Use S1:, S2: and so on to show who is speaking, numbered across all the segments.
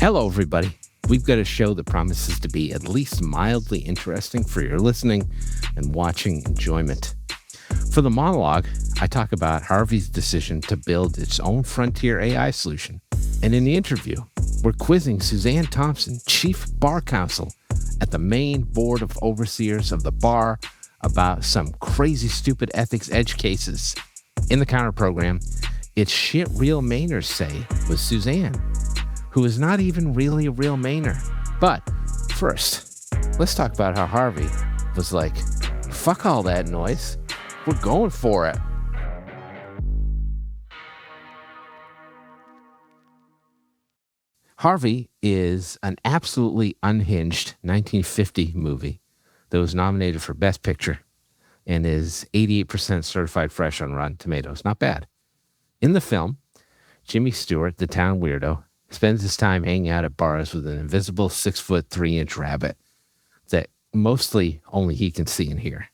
S1: Hello, everybody. We've got a show that promises to be at least mildly interesting for your listening and watching enjoyment. For the monologue, I talk about Harvey's decision to build its own frontier AI solution. And in the interview, we're quizzing Suzanne Thompson, Chief Bar Counsel at the Maine Board of Overseers of the Bar, about some crazy, stupid ethics edge cases. In the counter program, it's shit real Mainers say with Suzanne, who is not even really a real Mainer. But first, let's talk about how Harvey was like, fuck all that noise. We're going for it. Harvey is an absolutely unhinged 1950 movie that was nominated for Best Picture and is 88% certified fresh on Rotten Tomatoes. Not bad. In the film, Jimmy Stewart, the town weirdo, spends his time hanging out at bars with an invisible 6'3" rabbit that mostly only he can see and hear.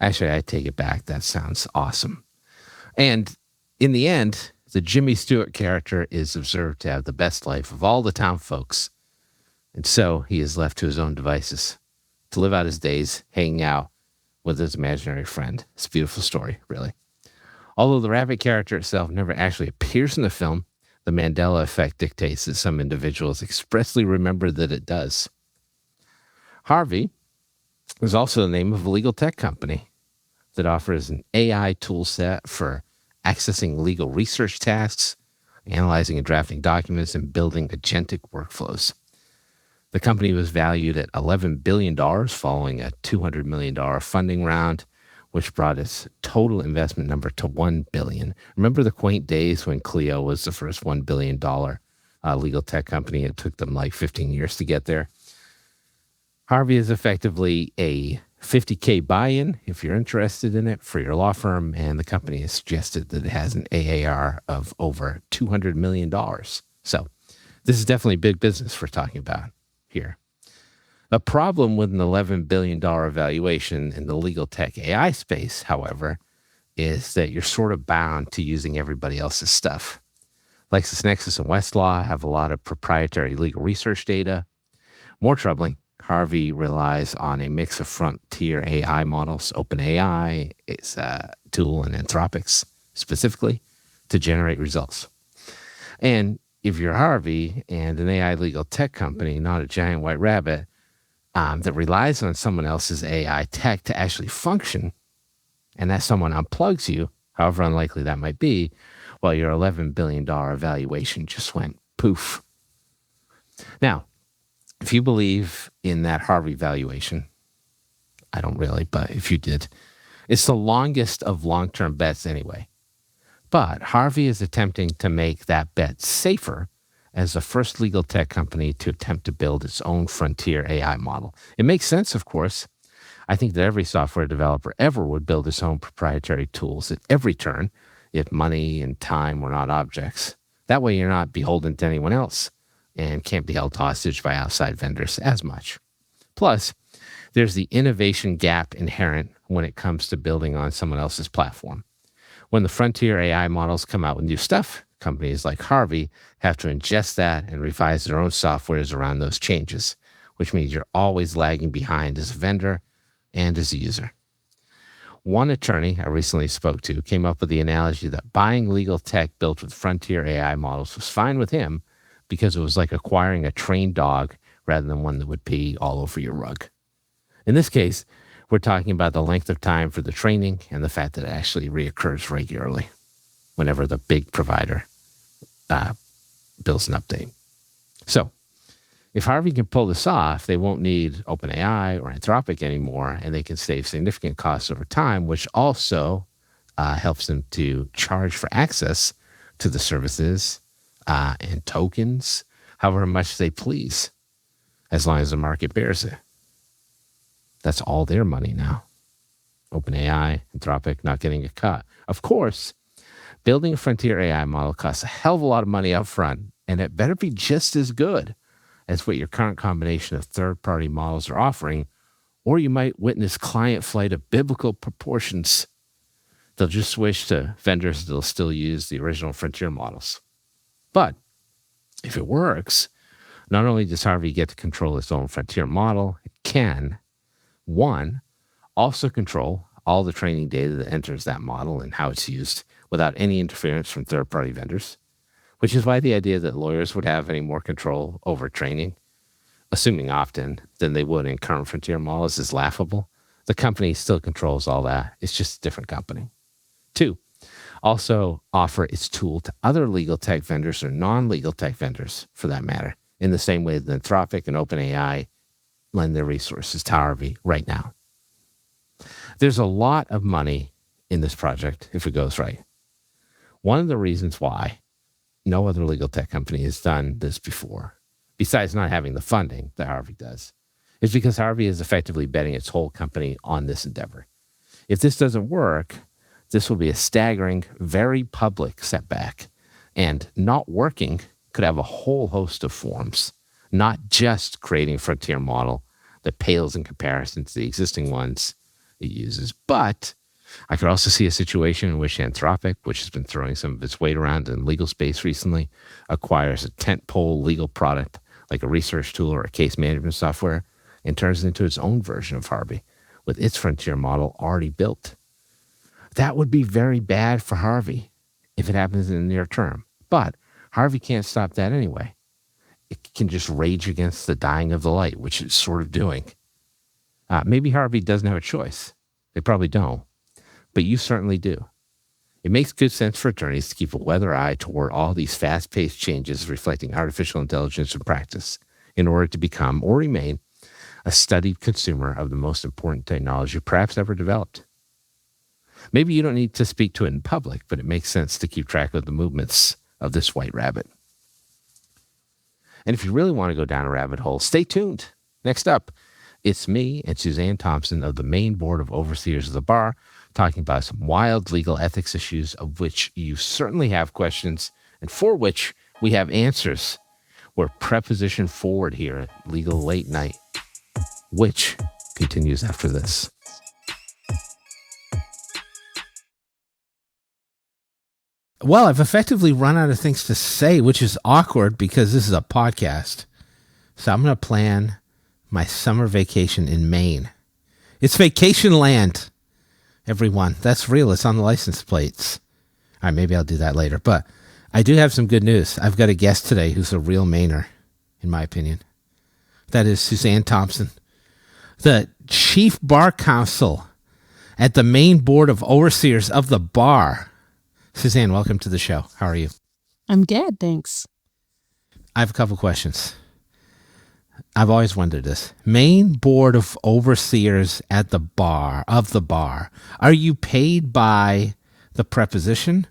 S1: Actually, I take it back. That sounds awesome. And in the end, the Jimmy Stewart character is observed to have the best life of all the town folks. And so he is left to his own devices to live out his days hanging out with his imaginary friend. It's a beautiful story, really. Although the rabbit character itself never actually appears in the film, the Mandela effect dictates that some individuals expressly remember that it does. Harvey is also the name of a legal tech company that offers an AI tool set for accessing legal research tasks, analyzing and drafting documents, and building agentic workflows. The company was valued at $11 billion following a $200 million funding round, which brought its total investment number to $1 billion. Remember the quaint days when Clio was the first $1 billion legal tech company? It took them like 15 years to get there. Harvey is effectively a $50K buy-in if you're interested in it for your law firm, and the company has suggested that it has an AAR of over $200 million. So this is definitely big business we're talking about here. The problem with an $11 billion valuation in the legal tech AI space, however, is that you're sort of bound to using everybody else's stuff. LexisNexis and Westlaw have a lot of proprietary legal research data. More troubling, Harvey relies on a mix of frontier AI models, OpenAI, its tool, and Anthropics specifically to generate results. And if you're Harvey and an AI legal tech company, not a giant white rabbit, that relies on someone else's AI tech to actually function, and that someone unplugs you, however unlikely that might be, well, your $11 billion valuation just went poof. Now, if you believe in that Harvey valuation, I don't really, but if you did, it's the longest of long-term bets anyway. But Harvey is attempting to make that bet safer as the first legal tech company to attempt to build its own frontier AI model. It makes sense, of course. I think that every software developer ever would build its own proprietary tools at every turn if money and time were not objects. That way you're not beholden to anyone else and can't be held hostage by outside vendors as much. Plus, there's the innovation gap inherent when it comes to building on someone else's platform. When the frontier AI models come out with new stuff, companies like Harvey have to ingest that and revise their own softwares around those changes, which means you're always lagging behind as a vendor and as a user. One attorney I recently spoke to came up with the analogy that buying legal tech built with frontier AI models was fine with him because it was like acquiring a trained dog rather than one that would pee all over your rug. In this case, we're talking about the length of time for the training and the fact that it actually reoccurs regularly whenever the big provider builds an update. So if Harvey can pull this off, they won't need OpenAI or Anthropic anymore, and they can save significant costs over time, which also helps them to charge for access to the services and tokens, however much they please, as long as the market bears it. That's all their money now. OpenAI, Anthropic, not getting a cut. Of course, building a frontier AI model costs a hell of a lot of money up front, and it better be just as good as what your current combination of third-party models are offering, or you might witness client flight of biblical proportions. They'll just switch to vendors that'll still use the original frontier models. But if it works, Not only does Harvey get to control its own frontier model, it can, one, also control all the training data that enters that model and how it's used without any interference from third-party vendors, which is why the idea that lawyers would have any more control over training, assuming often, than they would in current frontier models is laughable. The company still controls all that. It's just a different company. Two, also offer its tool to other legal tech vendors or non-legal tech vendors, for that matter, in the same way that Anthropic and OpenAI lend their resources to Harvey right now. There's a lot of money in this project if it goes right. One of the reasons why no other legal tech company has done this before, besides not having the funding that Harvey does, is because Harvey is effectively betting its whole company on this endeavor. If this doesn't work, this will be a staggering, very public setback. And not working could have a whole host of forms, not just creating a frontier model that pales in comparison to the existing ones it uses. But I could also see a situation in which Anthropic, which has been throwing some of its weight around in legal space recently, acquires a tentpole legal product like a research tool or a case management software and turns it into its own version of Harvey with its frontier model already built. That would be very bad for Harvey if it happens in the near term. But Harvey can't stop that anyway. It can just rage against the dying of the light, which it's sort of doing. Maybe Harvey doesn't have a choice. They probably don't. But you certainly do. It makes good sense for attorneys to keep a weather eye toward all these fast-paced changes reflecting artificial intelligence in practice in order to become or remain a studied consumer of the most important technology perhaps ever developed. Maybe you don't need to speak to it in public, but it makes sense to keep track of the movements of this white rabbit. And if you really want to go down a rabbit hole, stay tuned. Next up, it's me and Suzanne Thompson of the Maine Board of Overseers of the Bar talking about some wild legal ethics issues of which you certainly have questions and for which we have answers. We're preposition forward here at Legal Late Night, which continues after this. Well, I've effectively run out of things to say, which is awkward because this is a podcast. So I'm going to plan my summer vacation in Maine. It's vacation land, everyone. That's real. It's on the license plates. All right, maybe I'll do that later. But I do have some good news. I've got a guest today who's a real Mainer, in my opinion. That is Suzanne Thompson, the Chief Bar Counsel at the Maine Board of Overseers of the Bar. Suzanne, welcome to the show. How are you?
S2: I'm good, thanks.
S1: I have a couple questions. I've always wondered this. Maine Board of Overseers at the Bar, of the Bar. Are you paid by the preposition?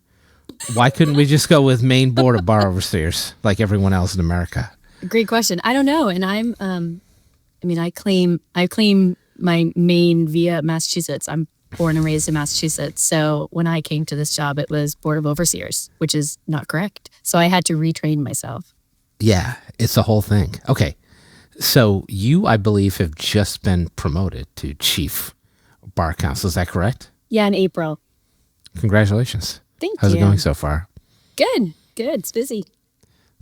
S1: Why couldn't we just go with Maine Board of Bar Overseers like everyone else in America?
S2: Great question. I don't know. And I claim my Maine via Massachusetts. I'm born and raised in Massachusetts. So when I came to this job, it was Board of Overseers, which is not correct. So I had to retrain myself.
S1: Yeah, it's the whole thing. Okay. So you, I believe, have just been promoted to Chief Bar Counsel. Is that correct?
S2: Yeah, in April.
S1: Congratulations.
S2: Thank you.
S1: How's it going so far?
S2: Good. It's busy.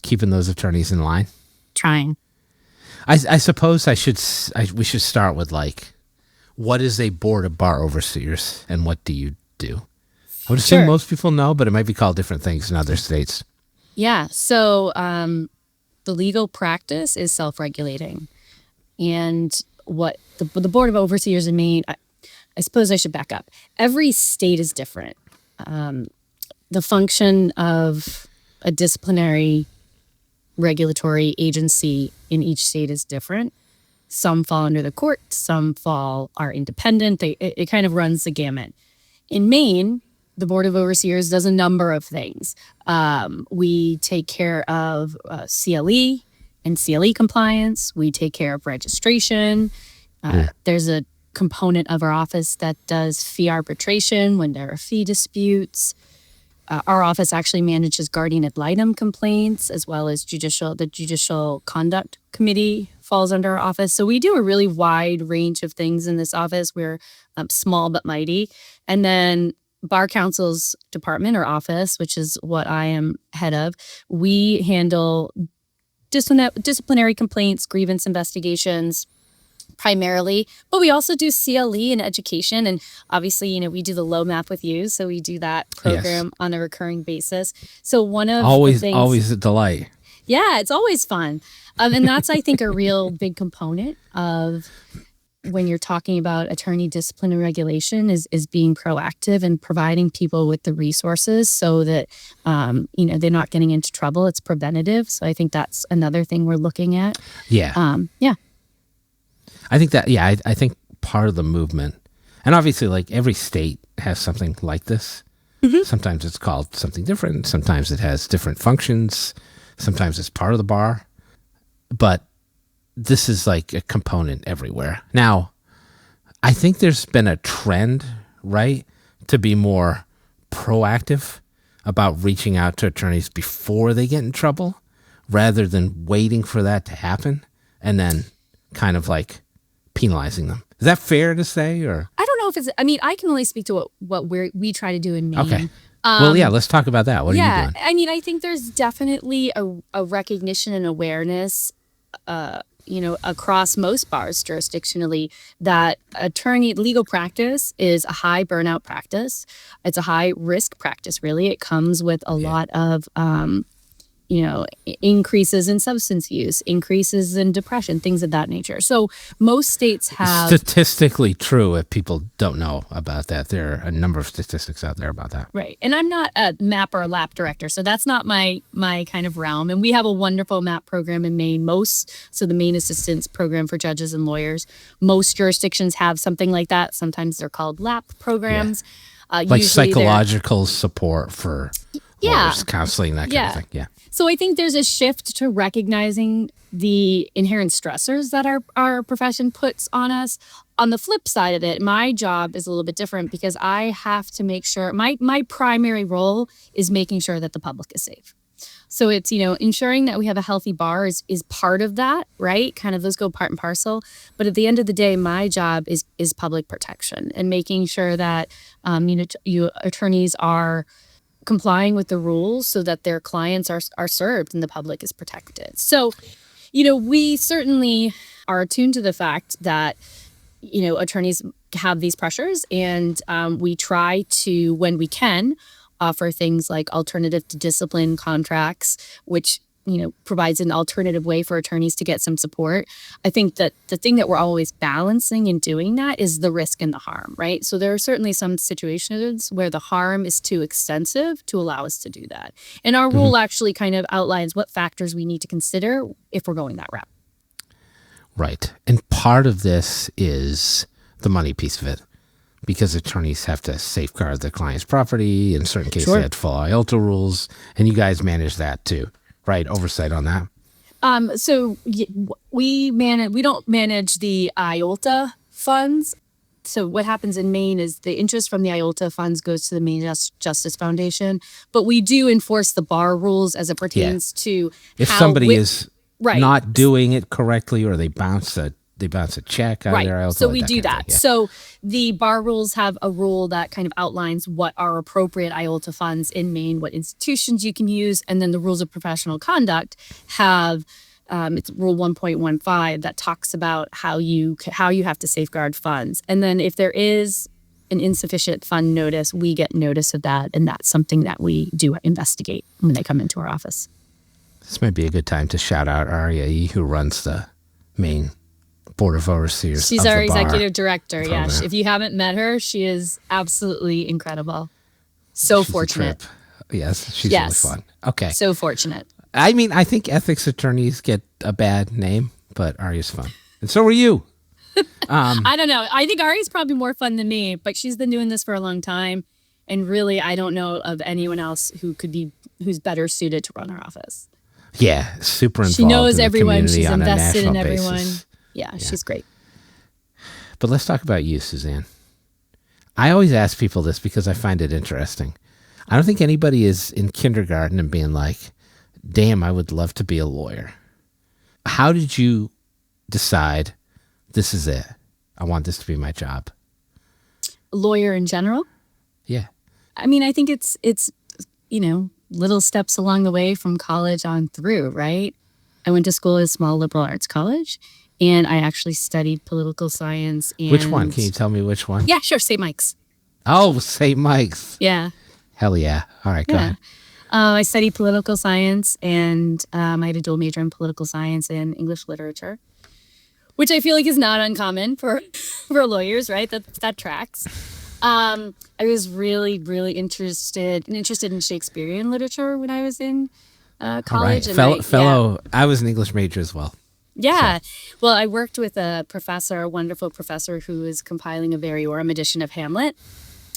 S1: Keeping those attorneys in line?
S2: Trying.
S1: I suppose we should start with what is a Board of Bar Overseers and what do you do? I would assume most people know, but it might be called different things in other states.
S2: Yeah. So the legal practice is self-regulating. And what the Board of Overseers in Maine, I suppose I should back up. Every state is different. The function of a disciplinary regulatory agency in each state is different. Some fall under the court, some are independent. It kind of runs the gamut. In Maine, the Board of Overseers does a number of things. We take care of CLE and CLE compliance. We take care of registration. There's a component of our office that does fee arbitration when there are fee disputes. Our office actually manages guardian ad litem complaints, as well as the Judicial Conduct Committee falls under our office. So we do a really wide range of things in this office. We're small but mighty. And then Bar Counsel's department or office, which is what I am head of, we handle disciplinary complaints, grievance investigations primarily, but we also do CLE and education. And obviously, we do the low map with you. So we do that program on a recurring basis. So one of the things,
S1: always a delight.
S2: Yeah, it's always fun. And that's, I think, a real big component of when you're talking about attorney discipline and regulation is being proactive and providing people with the resources so that, they're not getting into trouble. It's preventative. So I think that's another thing we're looking at.
S1: Yeah.
S2: Yeah.
S1: I think that, I think part of the movement, and obviously like every state has something like this. Mm-hmm. Sometimes it's called something different. Sometimes it has different functions. Sometimes it's part of the bar. But this is like a component everywhere. Now, I think there's been a trend, right, to be more proactive about reaching out to attorneys before they get in trouble rather than waiting for that to happen and then kind of like penalizing them. Is that fair to say? Or
S2: I don't know if it's, I can only speak to what we try to do in Maine.
S1: Okay. Well, let's talk about that. What are you doing?
S2: I think there's definitely a recognition and awareness, across most bars jurisdictionally that legal practice is a high burnout practice. It's a high risk practice, really. It comes with a lot of, increases in substance use, increases in depression, things of that nature. So most states have...
S1: Statistically true if people don't know about that. There are a number of statistics out there about that.
S2: Right. And I'm not a MAP or a LAP director, so that's not my kind of realm. And we have a wonderful MAP program in Maine. So the Maine Assistance Program for Judges and Lawyers. Most jurisdictions have something like that. Sometimes they're called LAP programs.
S1: Yeah. Like psychological support for lawyers, counseling, that kind of thing. Yeah.
S2: So I think there's a shift to recognizing the inherent stressors that our profession puts on us. On the flip side of it, my job is a little bit different because I have to make sure my primary role is making sure that the public is safe. So it's, ensuring that we have a healthy bar is part of that, right? Kind of those go part and parcel. But at the end of the day, my job is public protection and making sure that, attorneys are complying with the rules so that their clients are served and the public is protected. So, we certainly are attuned to the fact that, attorneys have these pressures and we try to, when we can, offer things like alternative to discipline contracts, which provides an alternative way for attorneys to get some support. I think that the thing that we're always balancing in doing that is the risk and the harm, right? So there are certainly some situations where the harm is too extensive to allow us to do that. And our rule actually kind of outlines what factors we need to consider if we're going that route.
S1: Right. And part of this is the money piece of it, because attorneys have to safeguard the client's property. In certain cases, they have to follow IOLTA rules, and you guys manage that too. Right, oversight on that. So we don't manage the IOLTA funds. So what happens in Maine is the interest from the IOLTA funds goes to the Maine Justice Foundation, but we do enforce the bar rules as it pertains to if somebody is not doing it correctly or they bounce a check out of their IOLTA.
S2: So we do that. So the bar rules have a rule that kind of outlines what are appropriate IOLTA funds in Maine, what institutions you can use, and then the rules of professional conduct have it's Rule 1.15 that talks about how you have to safeguard funds. And then if there is an insufficient fund notice, we get notice of that, and that's something that we do investigate when they come into our office.
S1: This might be a good time to shout out Aria, who runs the Maine Board of Overseers.
S2: She's
S1: of
S2: our
S1: the bar
S2: executive director.
S1: program.
S2: Yeah. If you haven't met her, she is absolutely incredible. She's fortunate.
S1: Yes, she's really fun. Okay.
S2: So fortunate.
S1: I mean, I think ethics attorneys get a bad name, but Aria's fun. And so are you.
S2: I don't know. I think Ari's probably more fun than me, but she's been doing this for a long time. And really, I don't know of anyone else who's better suited to run our office.
S1: Yeah, super involved.
S2: She knows
S1: in the
S2: everyone. She's
S1: on
S2: invested in
S1: basis.
S2: everyone. Yeah, she's great.
S1: But let's talk about you, Suzanne. I always ask people this because I find it interesting. I don't think anybody is in kindergarten and being like, damn, I would love to be a lawyer. How did you decide this is it? I want this to be my job.
S2: Lawyer in general?
S1: Yeah.
S2: I mean, I think it's little steps along the way from college on through, right? I went to school at a small liberal arts college, and I actually studied political science. And
S1: Which one? Can you tell me which one?
S2: Yeah, sure. St. Mike's.
S1: Oh, St. Mike's.
S2: Yeah.
S1: Hell yeah. All right, go ahead.
S2: I studied political science, and I had a dual major in political science and English literature, which I feel like is not uncommon for lawyers, right? That tracks. I was really, really interested in Shakespearean literature when I was in college.
S1: And I was an English major as well.
S2: Yeah. So. Well, I worked with a wonderful professor who was compiling a variorum edition of Hamlet.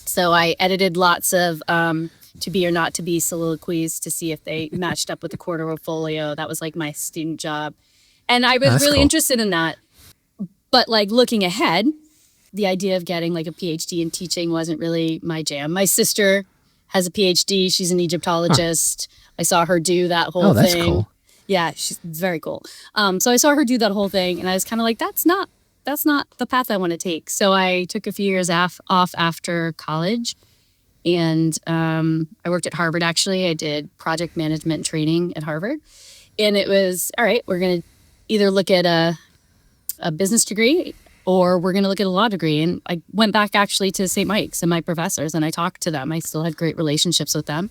S2: So I edited lots of to be or not to be soliloquies to see if they matched up with the quarto folio. That was like my student job. And I was really interested in that. But like looking ahead, the idea of getting like a PhD in teaching wasn't really my jam. My sister has a PhD. She's an Egyptologist. I saw her do that whole thing. Oh, that's cool. Yeah, she's very cool. So I saw her do that whole thing, and I was kind of like, that's not the path I want to take. So I took a few years off after college, and I worked at Harvard, actually. I did project management training at Harvard, and it was, all right, we're going to either look at a business degree or we're going to look at a law degree. And I went back actually to St. Mike's and my professors, and I talked to them. I still had great relationships with them.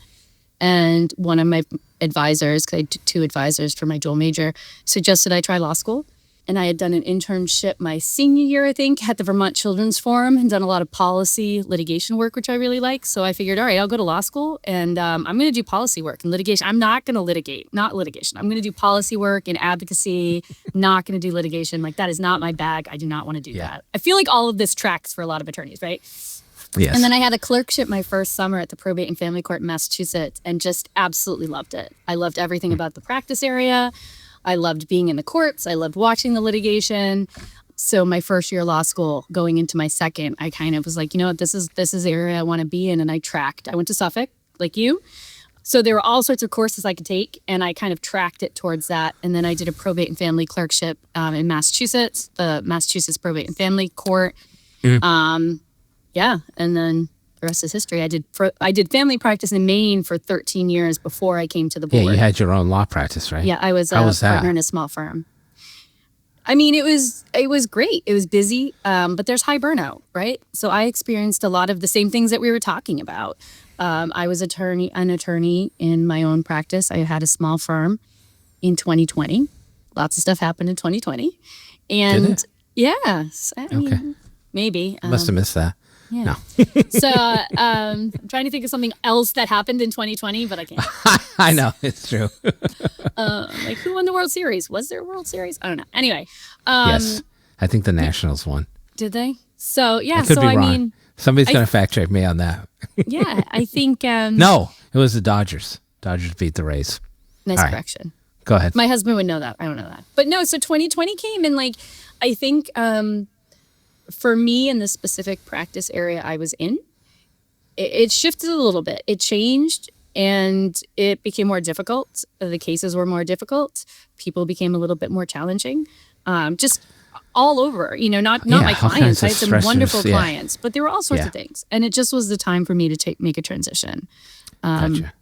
S2: And one of my advisors, because I had two advisors for my dual major, suggested I try law school. And I had done an internship my senior year, I think, at the Vermont Children's Forum, and done a lot of policy litigation work, which I really like. So I figured, all right, I'll go to law school, and I'm going to do policy work and litigation. I'm not going to not litigation. I'm going to do policy work and advocacy, not going to do litigation. Like, that is not my bag. I do not want to do that. I feel like all of this tracks for a lot of attorneys, right?
S1: Yes.
S2: And then I had a clerkship my first summer at the Probate and Family Court in Massachusetts, and just absolutely loved it. I loved everything about the practice area. I loved being in the courts. I loved watching the litigation. So my first year of law school, going into my second, I kind of was like, you know what, this is the area I want to be in. And I tracked. I went to Suffolk, like you. So there were all sorts of courses I could take, and I kind of tracked it towards that. And then I did a probate and family clerkship in Massachusetts, the Massachusetts Probate and Family Court. Mm-hmm. And then the rest is history. I did family practice in Maine for 13 years before I came to the board.
S1: Yeah, you had your own law practice, right?
S2: Yeah, I was a partner in a small firm. I mean, it was great. It was busy, but there's high burnout, right? So I experienced a lot of the same things that we were talking about. I was an attorney in my own practice. I had a small firm in 2020. Lots of stuff happened in 2020. And
S1: did it?
S2: Yes. I mean, maybe.
S1: Must have missed that.
S2: Yeah. No. So I'm trying to think of something else that happened in 2020, but I can't.
S1: I know, it's true.
S2: Like, who won the World Series? Was there a World Series? I don't know. Anyway.
S1: Yes. I think the Nationals won.
S2: Did they? So, yeah.
S1: I could be wrong.
S2: mean.
S1: Somebody's going to fact check me on that.
S2: Yeah, I think.
S1: No, it was the Dodgers. Dodgers beat the Rays.
S2: Nice correction.
S1: Go ahead.
S2: My husband would know that. I don't know that. But no, so 2020 came, and like, I think for me in the specific practice area I was in, it shifted a little bit. It changed, and it became more difficult. The cases were more difficult. People became a little bit more challenging. Just all over, not my clients. I had some wonderful clients, but there were all sorts of things. And it just was the time for me to make a transition.
S1: Gotcha.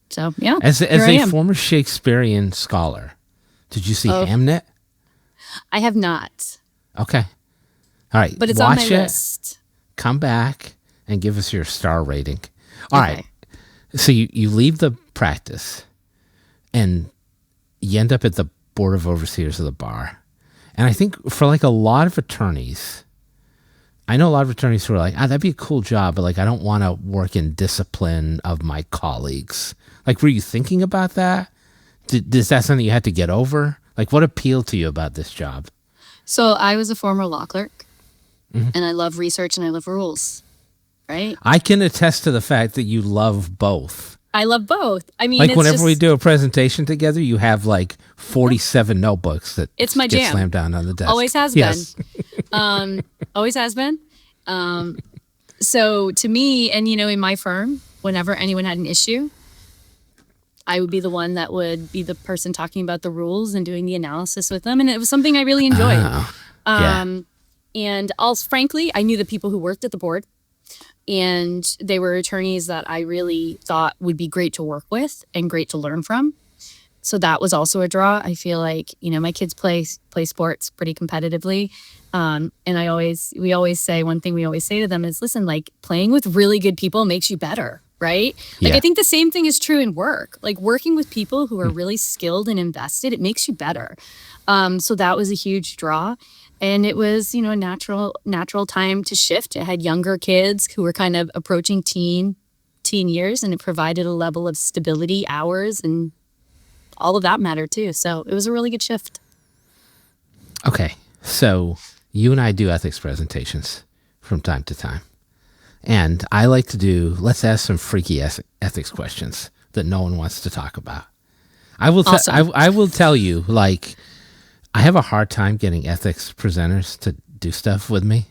S2: So, yeah.
S1: As a former Shakespearean scholar, did you see Hamnet?
S2: I have not.
S1: Okay. All right.
S2: But it's on my list.
S1: Come back and give us your star rating. All right. So you leave the practice and you end up at the Board of Overseers of the bar. And I think for like a lot of attorneys, I know a lot of attorneys who are like, that'd be a cool job, but like, I don't want to work in discipline of my colleagues. Like, were you thinking about that? Is that something you had to get over? Like, what appealed to you about this job?
S2: So I was a former law clerk, and I love research and I love rules, right?
S1: I can attest to the fact that you love both.
S2: I love both. I mean,
S1: like whenever we do a presentation together, you have like 47 notebooks that
S2: it's my
S1: get
S2: jam.
S1: Slammed down on the desk.
S2: Always has been. Always has been. So to me, and in my firm, whenever anyone had an issue, I would be the one that would be the person talking about the rules and doing the analysis with them. And it was something I really enjoyed. And also, frankly, I knew the people who worked at the board. And they were attorneys that I really thought would be great to work with and great to learn from. So that was also a draw. I feel like, my kids play sports pretty competitively. And we always say, one thing we always say to them is, listen, like playing with really good people makes you better, right? Like I think the same thing is true in work. Like working with people who are really skilled and invested, it makes you better. So that was a huge draw. And it was, a natural time to shift. I had younger kids who were kind of approaching teen years, and it provided a level of stability, hours, and all of that mattered too. So it was a really good shift.
S1: Okay. So you and I do ethics presentations from time to time. And I like to let's ask some freaky ethics questions that no one wants to talk about. I will I will tell you, like, I have a hard time getting ethics presenters to do stuff with me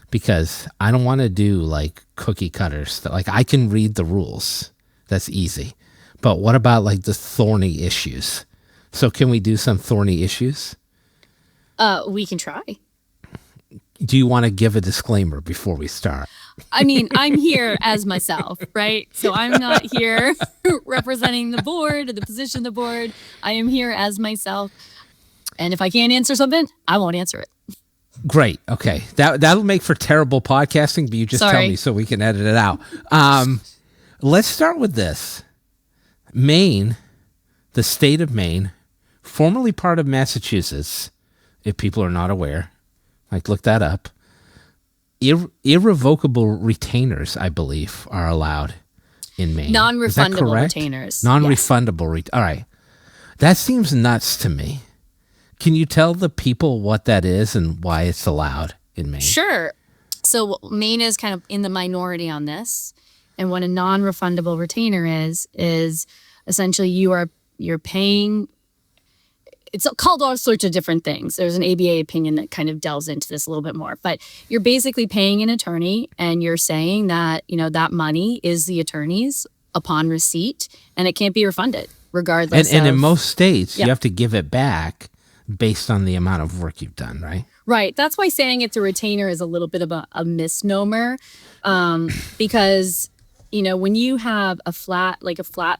S1: because I don't want to do like cookie cutters. Like I can read the rules. That's easy. But what about like the thorny issues? So can we do some thorny issues?
S2: We can try.
S1: Do you want to give a disclaimer before we start?
S2: I mean, I'm here as myself, right? So I'm not here representing the board or the position of the board. I am here as myself. And if I can't answer something, I won't answer it.
S1: Great. Okay. That'll make for terrible podcasting, but you just tell me so we can edit it out. Let's start with this. Maine, the state of Maine, formerly part of Massachusetts, if people are not aware, like look that up. Irrevocable retainers, I believe, are allowed in Maine.
S2: Non-refundable retainers.
S1: Non-refundable. Yes. All right. That seems nuts to me. Can you tell the people what that is and why it's allowed in Maine?
S2: Sure. So Maine is kind of in the minority on this. And what a non-refundable retainer is essentially you're paying. It's called all sorts of different things. There's an ABA opinion that kind of delves into this a little bit more. But you're basically paying an attorney and you're saying that, that money is the attorney's upon receipt and it can't be refunded regardless.
S1: And in most states, you have to give it back based on the amount of work you've done, right?
S2: Right. That's why saying it's a retainer is a little bit of a misnomer because, when you have a flat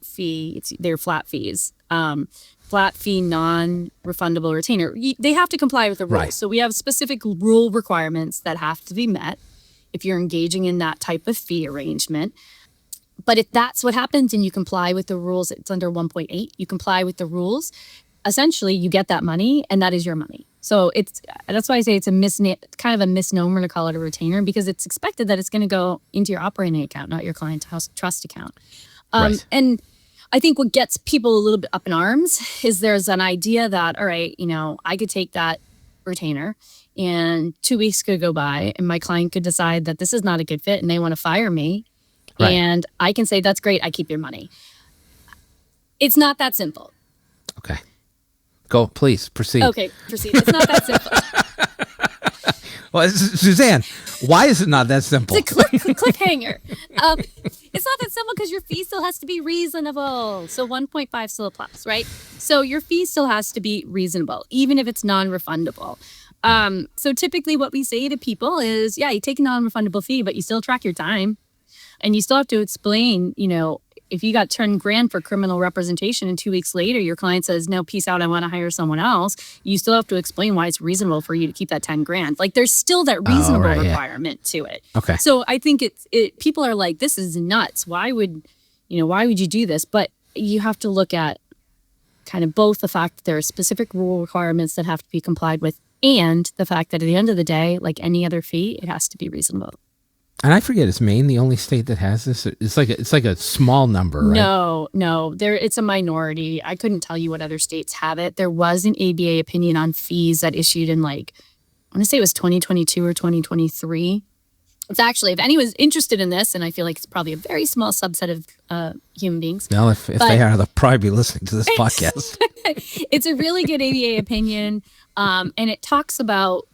S2: fee, they're flat fees. Flat fee, non-refundable retainer, they have to comply with the rules. Right. So we have specific rule requirements that have to be met if you're engaging in that type of fee arrangement. But if that's what happens and you comply with the rules, it's under 1.8, you comply with the rules, essentially you get that money and that is your money. So that's why I say it's kind of a misnomer to call it a retainer because it's expected that it's going to go into your operating account, not your client trust account.
S1: Right.
S2: And I think what gets people a little bit up in arms is there's an idea that, all right, I could take that retainer and 2 weeks could go by and my client could decide that this is not a good fit and they want to fire me. Right. And I can say, that's great. I keep your money. It's not that simple.
S1: Okay. Go, please, proceed.
S2: Okay, proceed. It's not that simple.
S1: Well, Suzanne, why is it not that simple?
S2: It's a cliffhanger. It's not that simple because your fee still has to be reasonable. So 1.5 still applies, right? So your fee still has to be reasonable, even if it's non-refundable. So typically what we say to people is, you take a non-refundable fee, but you still track your time. And you still have to explain, if you got $10,000 for criminal representation and 2 weeks later, your client says, no, peace out, I want to hire someone else. You still have to explain why it's reasonable for you to keep that $10,000. Like there's still that reasonable requirement to it.
S1: Okay.
S2: So I think people are like, this is nuts. Why would you do this? But you have to look at kind of both the fact that there are specific rule requirements that have to be complied with and the fact that at the end of the day, like any other fee, it has to be reasonable.
S1: And I forget, is Maine the only state that has this? It's like a small number, right?
S2: No, it's a minority. I couldn't tell you what other states have it. There was an ABA opinion on fees that issued in I want to say it was 2022 or 2023. It's actually, if anyone's interested in this, and I feel like it's probably a very small subset of human beings.
S1: Well, if they are, they'll probably be listening to this podcast.
S2: It's a really good ABA opinion, and it talks about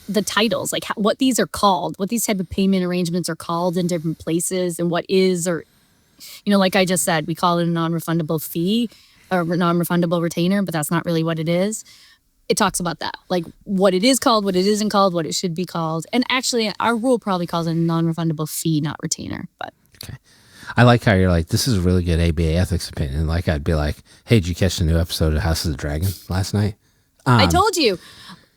S2: the titles, what these are called, what these type of payment arrangements are called in different places and what is, or, like I just said, we call it a non-refundable fee or non-refundable retainer, but that's not really what it is. It talks about that, like what it is called, what it isn't called, what it should be called. And actually our rule probably calls it a non-refundable fee, not retainer, but.
S1: Okay. I like how you're like, this is a really good ABA ethics opinion. Like, I'd be like, hey, did you catch the new episode of House of the Dragon last night?
S2: I told you,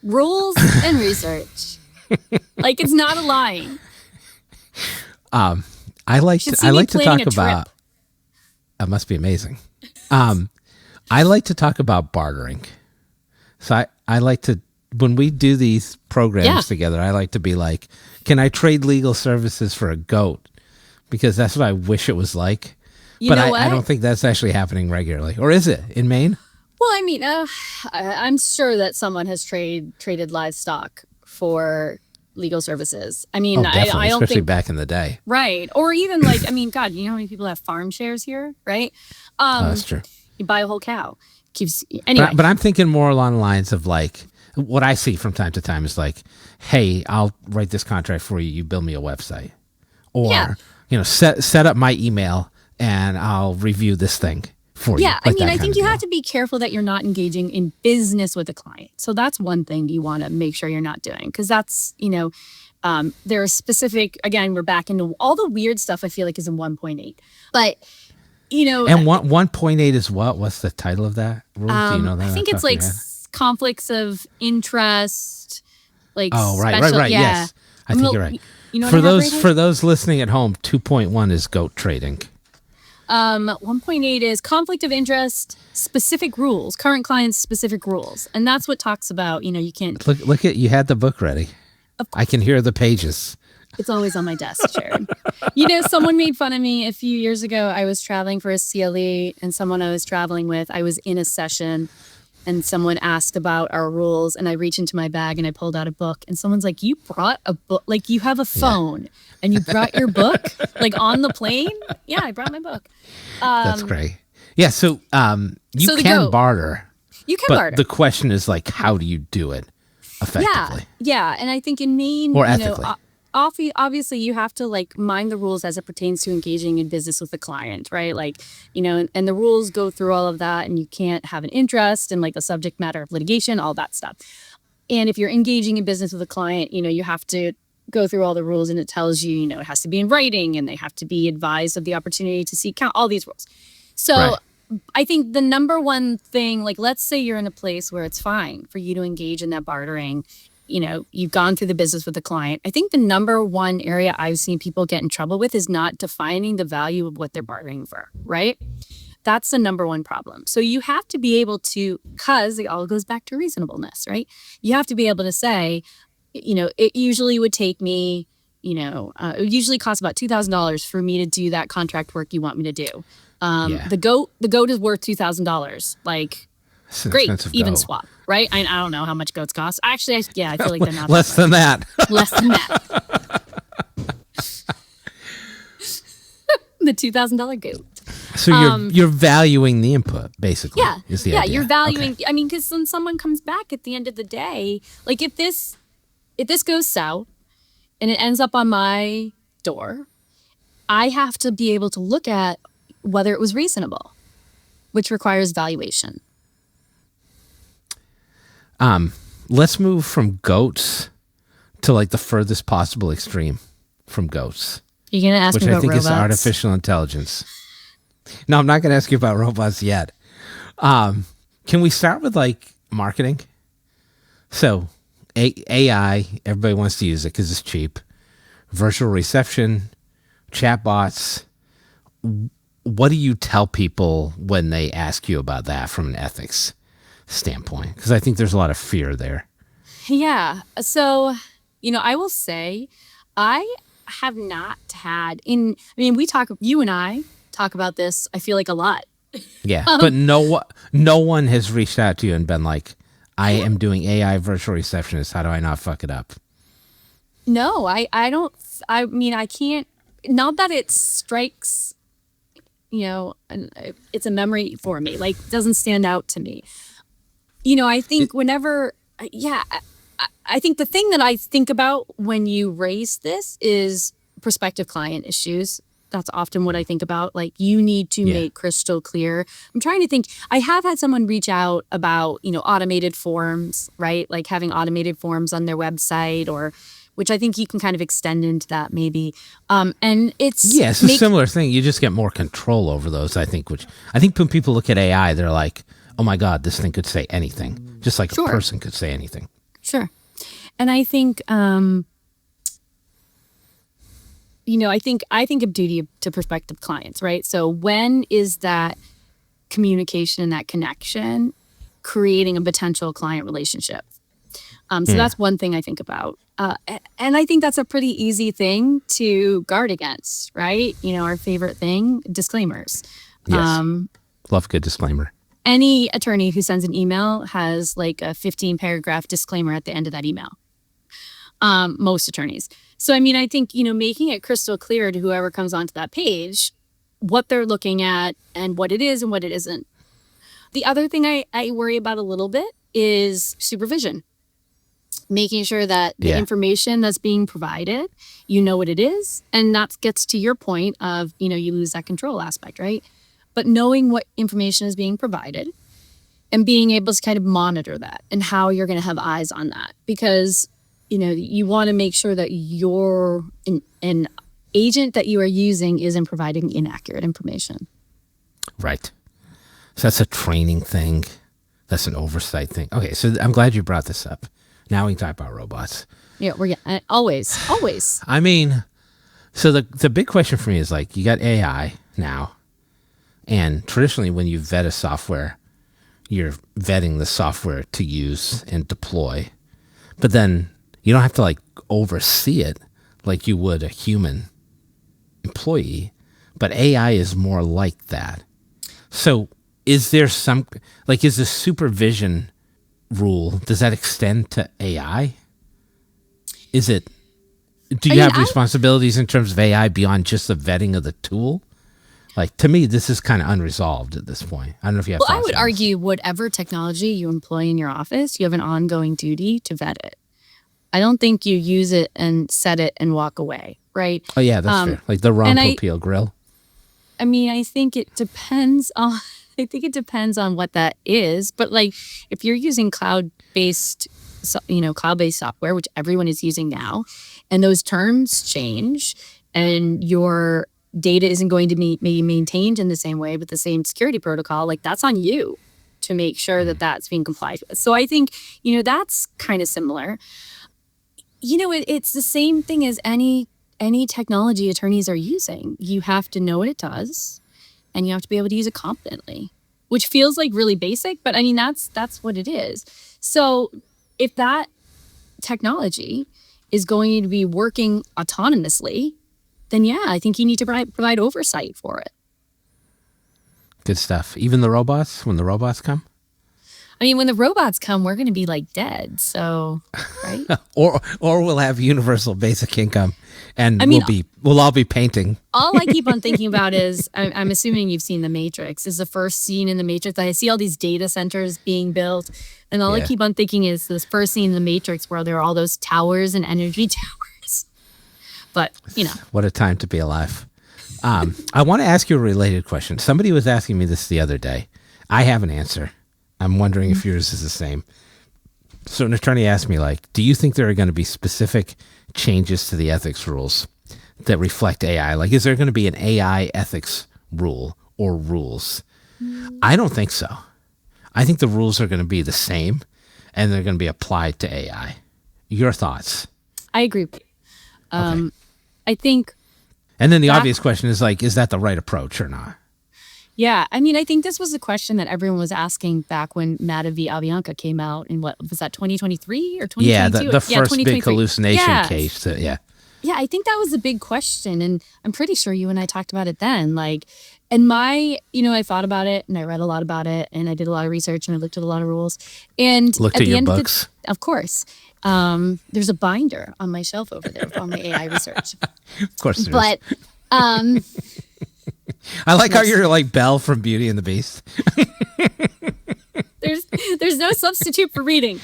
S2: rules and research. Like, it's not a line.
S1: I like to talk about. That must be amazing. I like to talk about bartering. So I like to, when we do these programs together, I like to be like, can I trade legal services for a goat? Because that's what I wish it was like. But I don't think that's actually happening regularly. Or is it in Maine?
S2: Well, I mean, I'm sure that someone has traded livestock for legal services. I mean,
S1: definitely,
S2: I don't
S1: especially
S2: think
S1: back in the day.
S2: Right. Or even like, I mean, God, you know how many people have farm shares here, right?
S1: That's true.
S2: You buy a whole cow. Anyway.
S1: But I'm thinking more along the lines of like, what I see from time to time is like, hey, I'll write this contract for you. You build me a website. Or, set up my email and I'll review this thing for you.
S2: Yeah, I mean, I think you have to be careful that you're not engaging in business with a client. So that's one thing you want to make sure you're not doing, because that's, there are specific, again, we're back into all the weird stuff I feel like is in 1.8. But,
S1: And 1.8 is what? What's the title of that rule? Do you know that?
S2: I think it's like conflicts of interest, like
S1: right.
S2: special,
S1: Yeah. Yes. I think you're right. For those listening at home, 2.1 is goat trading.
S2: 1.8 is conflict of interest, specific rules, current client's specific rules. And that's what talks about, you can't...
S1: Look at, you had the book ready. I can hear the pages.
S2: It's always on my desk, Jared. Someone made fun of me a few years ago. I was traveling for a CLE, and someone I was traveling with, I was in a session, and someone asked about our rules, and I reached into my bag and I pulled out a book, and someone's like, you brought a book? Like, you have a phone and you brought your book like on the plane? Yeah, I brought my book.
S1: That's great. Yeah, so you can barter.
S2: You can barter.
S1: The question is like, how do you do it effectively?
S2: Yeah, and I think in Maine,
S1: or ethically.
S2: Obviously you have to like mind the rules as it pertains to engaging in business with the client, right? Like, and the rules go through all of that, and you can't have an interest in like the subject matter of litigation, all that stuff. And if you're engaging in business with a client, you have to go through all the rules, and it tells you, it has to be in writing, and they have to be advised of the opportunity to seek counsel, all these rules. So I think the number one thing, like, let's say you're in a place where it's fine for you to engage in that bartering, you've gone through the business with the client. I think the number one area I've seen people get in trouble with is not defining the value of what they're bartering for, right? That's the number one problem. So you have to be able to, because it all goes back to reasonableness, right? You have to be able to say, it usually would take me, it usually costs about $2,000 for me to do that contract work you want me to do. The goat is worth $2,000. Like, great, even swap, right? I don't know how much goats cost. Actually, I feel like they're not
S1: less than that.
S2: Less than that. The $2,000 goat.
S1: So you're valuing the input, basically.
S2: Yeah,
S1: is the idea.
S2: You're valuing. Okay. I mean, because when someone comes back at the end of the day, like if this goes south and it ends up on my door, I have to be able to look at whether it was reasonable, which requires valuation.
S1: Let's move from goats to like the furthest possible extreme from goats.
S2: You're going to ask me about robots?
S1: Which I think is artificial intelligence. No, I'm not going to ask you about robots yet. Can we start with like marketing? So AI, everybody wants to use it because it's cheap. Virtual reception, chatbots. What do you tell people when they ask you about that from an ethics standpoint? Because I think there's a lot of fear there.
S2: Yeah. So, I will say I have not had you and I talk about this, I feel like a lot.
S1: Yeah. But no one has reached out to you and been like, I am doing AI virtual receptionist. How do I not fuck it up?
S2: No, I don't. I mean, I can't, not that it strikes, it's a memory for me, like doesn't stand out to me. I think I think the thing that I think about when you raise this is prospective client issues. That's often what I think about. Like, you need to make crystal clear. I'm trying to think. I have had someone reach out about, automated forms, right? Like having automated forms on their website or which I think you can kind of extend into that maybe. And it's
S1: a similar thing. You just get more control over those, I think, which I think when people look at AI, they're like, oh my God, this thing could say anything, just like a person could say anything.
S2: Sure. And I think, I think of duty to prospective clients, right? So when is that communication and that connection creating a potential client relationship? So that's one thing I think about. And I think that's a pretty easy thing to guard against, right? Our favorite thing, disclaimers.
S1: Yes. Love a good disclaimer.
S2: Any attorney who sends an email has like a 15-paragraph disclaimer at the end of that email. Most attorneys. So, I think, making it crystal clear to whoever comes onto that page, what they're looking at and what it is and what it isn't. The other thing I worry about a little bit is supervision. Making sure that the information that's being provided, what it is. And that gets to your point of, you lose that control aspect, right? But knowing what information is being provided and being able to kind of monitor that and how you're going to have eyes on that. Because, you want to make sure that an agent that you are using isn't providing inaccurate information.
S1: Right. So that's a training thing. That's an oversight thing. Okay, so I'm glad you brought this up. Now we can talk about robots.
S2: Yeah, always.
S1: So the big question for me is like, you got AI now, and traditionally when you vet a software, you're vetting the software to use and deploy, but then you don't have to like oversee it like you would a human employee, but AI is more like that. So is there is the supervision rule, does that extend to AI? Do you have responsibilities in terms of AI beyond just the vetting of the tool? Like, to me, this is kind of unresolved at this point. I don't know if you have thoughts
S2: I would argue whatever technology you employ in your office, you have an ongoing duty to vet it. I don't think you use it and set it and walk away, right?
S1: Oh, yeah, that's fair. Like the Ron Popeil grill.
S2: I think it depends on what that is. But like, if you're using cloud-based software, which everyone is using now, and those terms change, and your data isn't going to be maintained in the same way with the same security protocol, like that's on you to make sure that that's being complied with. So I think, that's kind of similar. It's the same thing as any technology attorneys are using. You have to know what it does, and you have to be able to use it competently, which feels like really basic, but that's what it is. So if that technology is going to be working autonomously, then I think you need to provide oversight for it.
S1: Good stuff. Even the robots, when the robots come?
S2: When the robots come, we're going to be like dead. So, right?
S1: or we'll have universal basic income, and we'll all be painting.
S2: All I keep on thinking about is, I'm assuming you've seen The Matrix. Is the first scene in The Matrix. I see all these data centers being built, and all I keep on thinking is this first scene in The Matrix where there are all those towers and energy towers. But
S1: what a time to be alive. I want to ask you a related question. Somebody was asking me this the other day. I have an answer. I'm wondering if yours is the same. So an attorney asked me, like, do you think there are going to be specific changes to the ethics rules that reflect AI? Like, is there going to be an AI ethics rule or rules? I don't think so. I think the rules are going to be the same, and they're going to be applied to AI. Your thoughts?
S2: I agree with you. Okay. I think...
S1: And then the obvious question is, like, is that the right approach or not?
S2: Yeah, I think this was a question that everyone was asking back when Matta v. Avianca came out in, what was that, 2023 or 2022?
S1: Yeah, the first big hallucination case. Yeah,
S2: I think that was a big question, and I'm pretty sure you and I talked about it then. Like, and I thought about it, and I read a lot about it, and I did a lot of research, and I looked at a lot of rules, and
S1: looked at your books.
S2: Of course, there's a binder on my shelf over there with all my AI research.
S1: Of course, there
S2: but.
S1: I like how you're like Belle from Beauty and the Beast.
S2: There's no substitute for reading.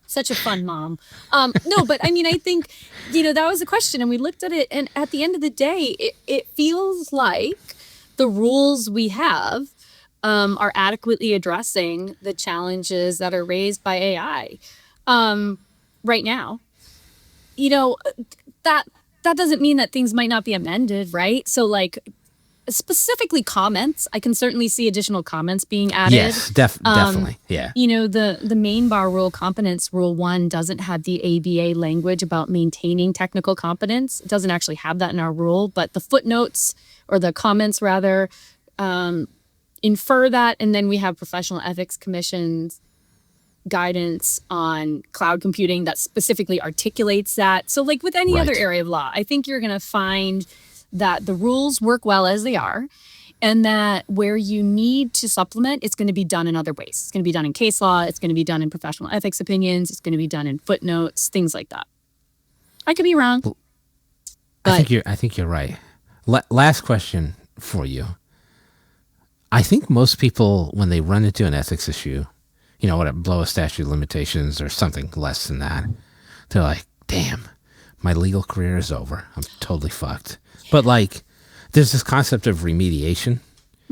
S2: Such a fun mom. No, but I think, that was the question, and we looked at it, and at the end of the day, it feels like the rules we have are adequately addressing the challenges that are raised by AI right now. that doesn't mean that things might not be amended, right? So like specifically comments, I can certainly see additional comments being added.
S1: Yes, definitely. Yeah.
S2: The Maine bar rule, competence rule 1, doesn't have the ABA language about maintaining technical competence. It doesn't actually have that in our rule, but the footnotes, or the comments rather, infer that. And then we have Professional Ethics Commission's guidance on cloud computing that specifically articulates that. So like with any other area of law, I think you're going to find that the rules work well as they are, and that where you need to supplement, it's going to be done in other ways. It's going to be done in case law. It's going to be done in professional ethics opinions. It's going to be done in footnotes, things like that. I could be wrong.
S1: I think you're right. Last question for you. I think most people, when they run into an ethics issue, blow a statute of limitations or something less than that, they're like, damn, my legal career is over. I'm totally fucked. But like, there's this concept of remediation,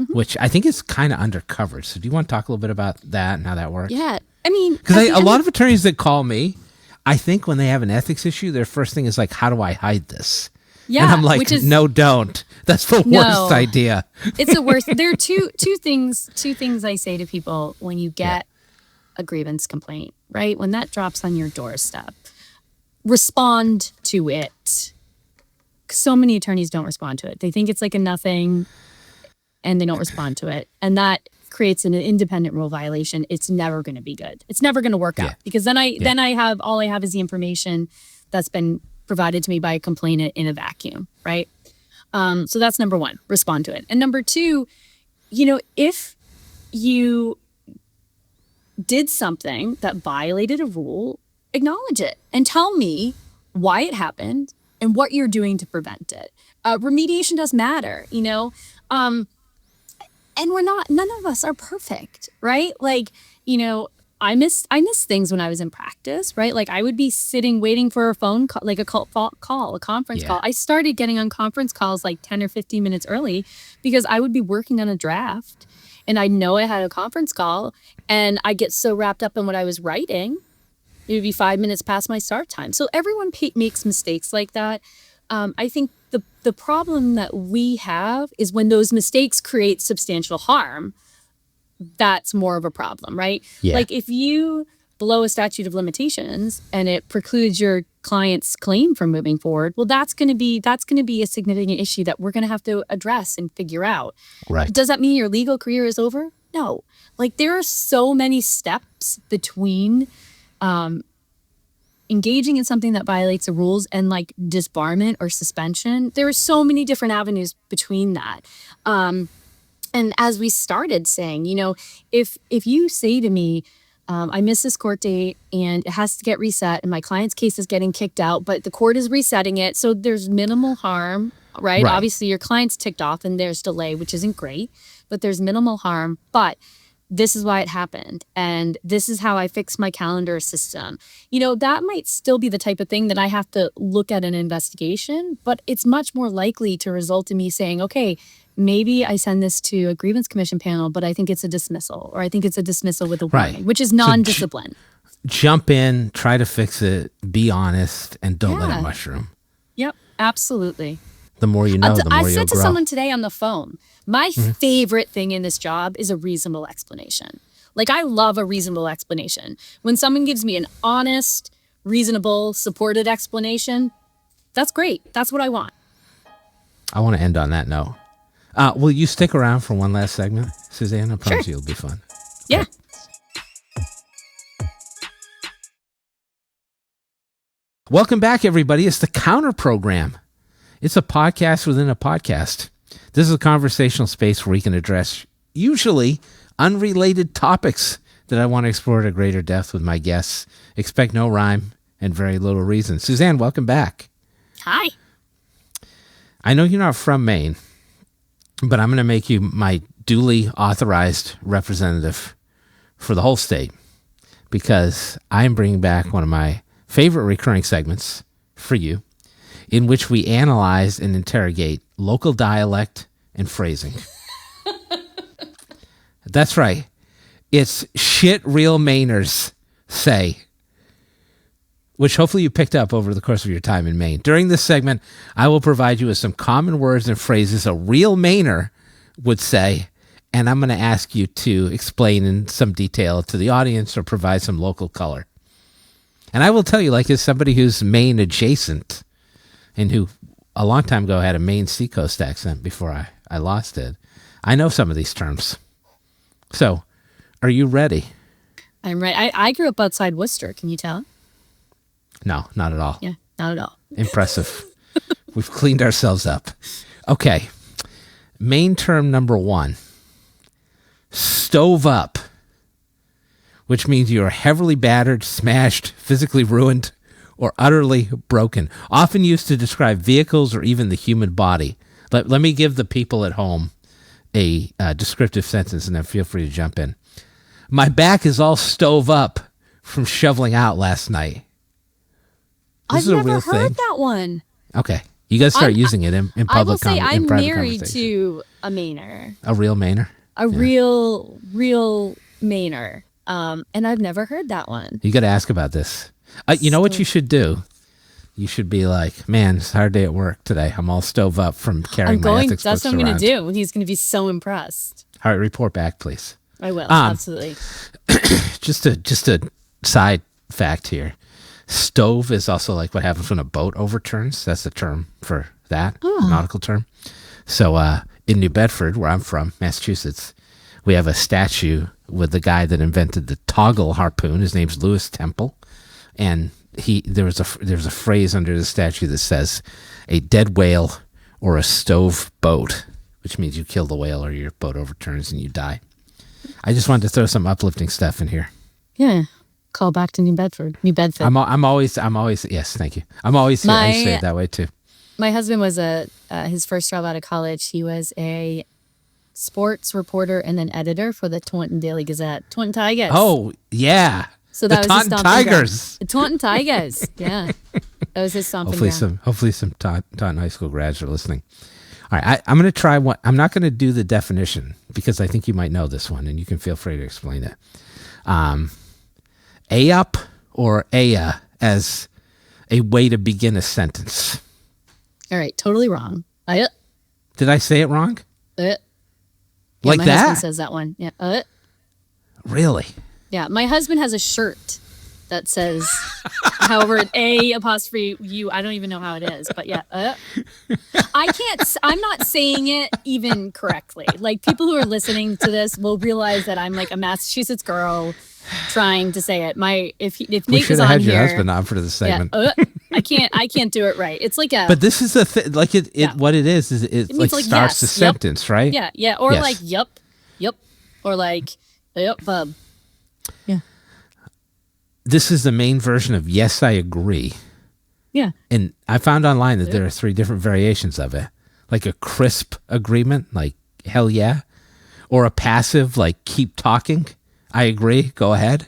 S1: which I think is kind of undercovered. So do you want to talk a little bit about that and how that works?
S2: Yeah. I mean,
S1: because a lot of attorneys that call me, I think when they have an ethics issue, their first thing is like, how do I hide this?
S2: Yeah.
S1: And I'm like, no, don't. That's the worst idea.
S2: It's the worst. There are two things I say to people when you get a grievance complaint, right? When that drops on your doorstep, respond to it. So many attorneys don't respond to it. They think it's like a nothing and they don't respond to it. And that creates an independent rule violation. It's never going to be good. It's never going to work out, because then I have is the information that's been provided to me by a complainant in a vacuum, right? So that's number one, respond to it. And number two, if you did something that violated a rule, acknowledge it and tell me why it happened and what you're doing to prevent it. Remediation does matter, and none of us are perfect, right? Like, I miss things when I was in practice, right? Like I would be sitting waiting for a phone call, like a conference call. I started getting on conference calls like 10 or 15 minutes early because I would be working on a draft and I know I had a conference call and I get so wrapped up in what I was writing. It would be 5 minutes past my start time. So everyone makes mistakes like that. I think the problem that we have is when those mistakes create substantial harm. That's more of a problem, right? Yeah. Like if you blow a statute of limitations and it precludes your client's claim from moving forward, well, that's going to be a significant issue that we're going to have to address and figure out. Right. Does that mean your legal career is over? No. Like there are so many steps between engaging in something that violates the rules and like disbarment or suspension. There are so many different avenues between that. And as we started saying, if you say to me, I missed this court date and it has to get reset and my client's case is getting kicked out, but the court is resetting it. So there's minimal harm, right? Obviously your client's ticked off and there's delay, which isn't great, but there's minimal harm. But this is why it happened. And this is how I fixed my calendar system. That might still be the type of thing that I have to look at an investigation, but it's much more likely to result in me saying, okay, maybe I send this to a grievance commission panel, but I think it's a dismissal, or I think it's a dismissal with a warning, which is non-discipline.
S1: So jump in, try to fix it, be honest, and don't let it mushroom.
S2: Yep, absolutely.
S1: The more you know, the more you'll grow. I
S2: said to someone today on the phone, my favorite thing in this job is a reasonable explanation. Like I love a reasonable explanation. When someone gives me an honest, reasonable, supported explanation, that's great. That's what I want.
S1: I want to end on that note. Will you stick around for one last segment, Suzanne? I promise you it'll be fun.
S2: Yeah. Okay.
S1: Welcome back, everybody. It's the Counter Program. It's a podcast within a podcast. This is a conversational space where we can address usually unrelated topics that I want to explore at a greater depth with my guests. Expect no rhyme and very little reason. Suzanne, welcome back.
S2: Hi.
S1: I know you're not from Maine, but I'm going to make you my duly authorized representative for the whole state because I'm bringing back one of my favorite recurring segments for you in which we analyze and interrogate local dialect and phrasing. That's right. It's shit real Mainers say. which hopefully you picked up over the course of your time in Maine. During this segment, I will provide you with some common words and phrases a real Mainer would say, and I'm going to ask you to explain in some detail to the audience or provide some local color. And I will tell you, like as somebody who's Maine adjacent and who a long time ago had a Maine Seacoast accent before I lost it, I know some of these terms. So, are you ready?
S2: I'm right. I grew up outside Worcester. Can you tell?
S1: No, not at all.
S2: Yeah, not at all.
S1: Impressive. We've cleaned ourselves up. Okay. Main term number 1. Stove up, which means you are heavily battered, smashed, physically ruined, or utterly broken. Often used to describe vehicles or even the human body. Let me give the people at home a descriptive sentence, and then feel free to jump in. My back is all stove up from shoveling out last night.
S2: I've never heard that one.
S1: Okay. You got to start using it in public.
S2: I will say
S1: in
S2: I'm
S1: private
S2: married
S1: conversation.
S2: to a Mainer.
S1: A real Mainer?
S2: Real Mainer. And I've never heard that one.
S1: You got to ask about this. You know what you should do? You should be like, man, it's a hard day at work today. I'm all stove up from carrying my ethics
S2: That's
S1: books
S2: what I'm going to
S1: around.
S2: do. He's going to be so impressed.
S1: All right, report back, please.
S2: I will, absolutely.
S1: Just a side fact here. Stove is also like what happens when a boat overturns. That's the term for that, nautical term. So in New Bedford, where I'm from, Massachusetts, we have a statue with the guy that invented the toggle harpoon. His name's Lewis Temple. And there's a phrase under the statue that says, a dead whale or a stove boat, which means you kill the whale or your boat overturns and you die. I just wanted to throw some uplifting stuff in here.
S2: Yeah. Call back to New Bedford.
S1: I'm always, yes, thank you. I say it that way too.
S2: My husband was his first job out of college. He was a sports reporter and then editor for the Taunton Daily Gazette. Taunton Tigers.
S1: Oh, yeah.
S2: So that
S1: the
S2: was his
S1: Taunton
S2: stomping
S1: Tigers.
S2: ground. The Taunton Tigers. Yeah. That was his stomping ground.
S1: Hopefully some Taunton High School grads are listening. All right, I'm going to try one. I'm not going to do the definition because I think you might know this one and you can feel free to explain it. A-up or aya as a way to begin a sentence.
S2: All right, totally wrong.
S1: Did I say it wrong?
S2: Yeah,
S1: like
S2: my
S1: that?
S2: husband says that one. Yeah.
S1: Really?
S2: Yeah, my husband has a shirt that says, however, an A''U. I don't even know how it is, but yeah. I'm not saying it even correctly. Like people who are listening to this will realize that I'm like a Massachusetts girl trying to say it. If Nate
S1: we should
S2: was
S1: have
S2: on
S1: had
S2: here,
S1: your husband on for the segment.
S2: Yeah, I can't do it right. It's like a.
S1: But this is the thing. Like what it is it like starts
S2: yes,
S1: the sentence, right?
S2: Yeah. Or
S1: yes.
S2: like yep, or like yep, bub. Yeah.
S1: This is the main version of yes, I agree.
S2: Yeah.
S1: And I found online that there are 3 different variations of it. Like a crisp agreement, like hell yeah. Or a passive, like keep talking. I agree. Go ahead.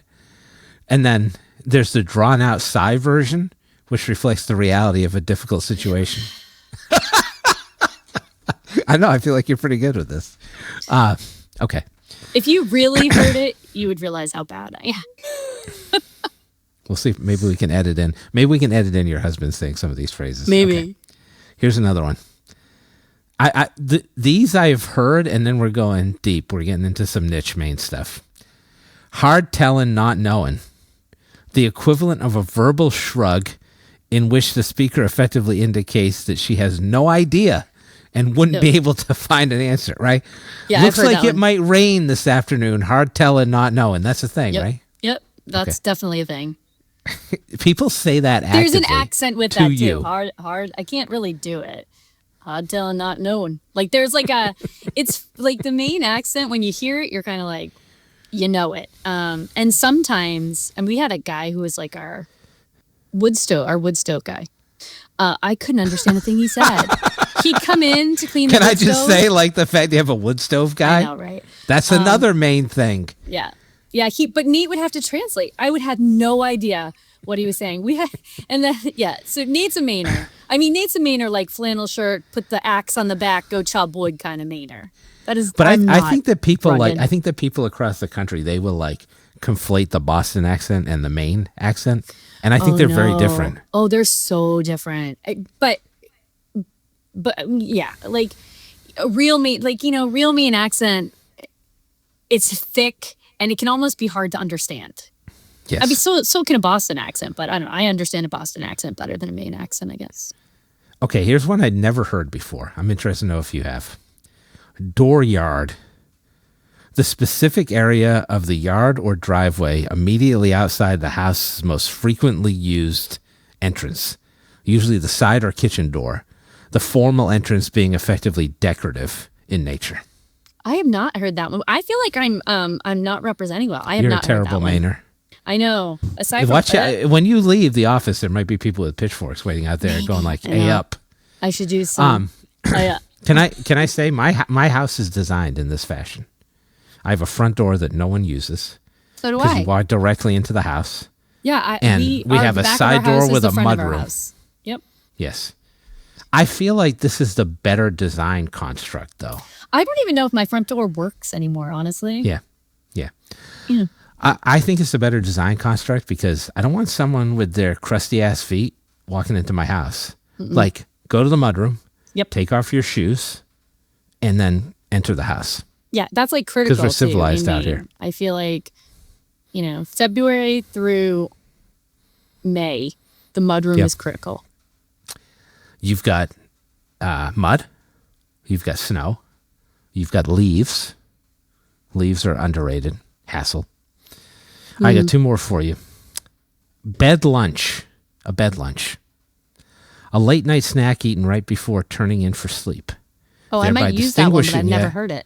S1: And then there's the drawn out sigh version, which reflects the reality of a difficult situation. I know. I feel like you're pretty good with this. Okay.
S2: If you really heard it, you would realize how bad I am.
S1: We'll see. Maybe we can edit in. Maybe we can edit in your husband saying some of these phrases.
S2: Maybe.
S1: Okay. Here's another one. These I've heard, and then we're going deep. We're getting into some niche Maine stuff. Hard telling, not knowing. The equivalent of a verbal shrug in which the speaker effectively indicates that she has no idea and wouldn't be able to find an answer, right?
S2: Yeah,
S1: Looks
S2: I've heard
S1: like
S2: that
S1: it
S2: one.
S1: might rain this afternoon. Hard telling, not knowing. That's a thing,
S2: Yep.
S1: right?
S2: Yep. That's definitely a thing.
S1: People say that
S2: There's an
S1: actively
S2: accent with
S1: to
S2: that
S1: you.
S2: too. Hard. I can't really do it. Hard telling, not knowing. Like there's like it's like the Maine accent. When you hear it, you're kind of like, you know it. And sometimes, and we had a guy who was like our Woodstoke guy. I couldn't understand a thing he said. He'd come in to clean the
S1: Can I
S2: wood
S1: just
S2: stove.
S1: say, like the fact you have a wood stove guy?
S2: I know, right?
S1: That's another main thing.
S2: Yeah. Yeah, but Nate would have to translate. I would have no idea what he was saying. So Nate's a Mainer. I mean, Nate's a Mainer, like flannel shirt, put the axe on the back, go chop wood kind of Mainer. That is,
S1: But
S2: I'm
S1: I
S2: not
S1: think that people
S2: rugged.
S1: I think that people across the country, they will like conflate the Boston accent and the Maine accent, and I think they're very different.
S2: Oh, they're so different. But yeah, like a real Maine, real Maine accent. It's thick and it can almost be hard to understand.
S1: Yes.
S2: I mean, so can a Boston accent, but I don't know. I understand a Boston accent better than a Maine accent, I guess.
S1: Okay, here's one I'd never heard before. I'm interested to know if you have. Dooryard. The specific area of the yard or driveway immediately outside the house's most frequently used entrance, usually the side or kitchen door, the formal entrance being effectively decorative in nature.
S2: I have not heard that one. I feel like I'm not representing well. I have
S1: You're
S2: not
S1: a terrible
S2: heard that one.
S1: Mainer.
S2: I know. Aside from
S1: Watch out, when you leave the office, there might be people with pitchforks waiting out there going like, "Hey, up."
S2: I should do some.
S1: Can I say my house is designed in this fashion? I have a front door that no one uses.
S2: So do
S1: I. You walk directly into the house.
S2: Yeah,
S1: we have a side door with a mudroom.
S2: Yep.
S1: Yes. I feel like this is the better design construct, though.
S2: I don't even know if my front door works anymore, honestly.
S1: Yeah. I think it's a better design construct because I don't want someone with their crusty ass feet walking into my house. Like, go to the mudroom, take off your shoes, and then enter the house.
S2: Yeah, that's like critical.
S1: Because we're civilized out here.
S2: I feel like, February through May, the mudroom is critical.
S1: You've got mud. You've got snow. You've got leaves. Leaves are underrated. Hassle. I got two more for you. Bed lunch. A bed lunch. A late night snack eaten right before turning in for sleep.
S2: Oh, I might use that one, but I've never heard it.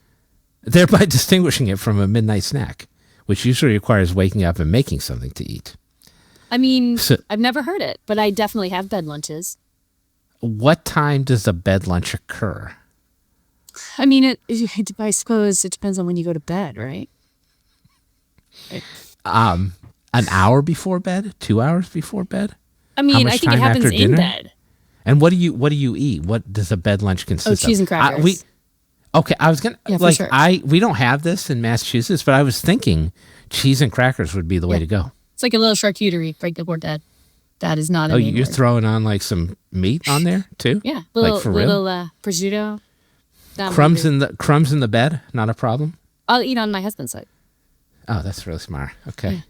S1: Thereby distinguishing it from a midnight snack, which usually requires waking up and making something to eat.
S2: I mean, I've never heard it, but I definitely have bed lunches.
S1: What time does a bed lunch occur?
S2: I mean, I suppose it depends on when you go to bed, right?
S1: An hour before bed? 2 hours before bed?
S2: I mean, I think it happens in bed.
S1: And what do you eat? What does a bed lunch consist of?
S2: Cheese and crackers.
S1: I was gonna
S2: sure.
S1: we don't have this in Massachusetts, but I was thinking cheese and crackers would be the way to go.
S2: It's like a little charcuterie right before dead. That is not.
S1: You're throwing on like some meat on there too?
S2: Yeah,
S1: like for real?
S2: Little prosciutto.
S1: Crumbs in the bed, not a problem.
S2: I'll eat on my husband's side.
S1: Oh, that's really smart. Okay,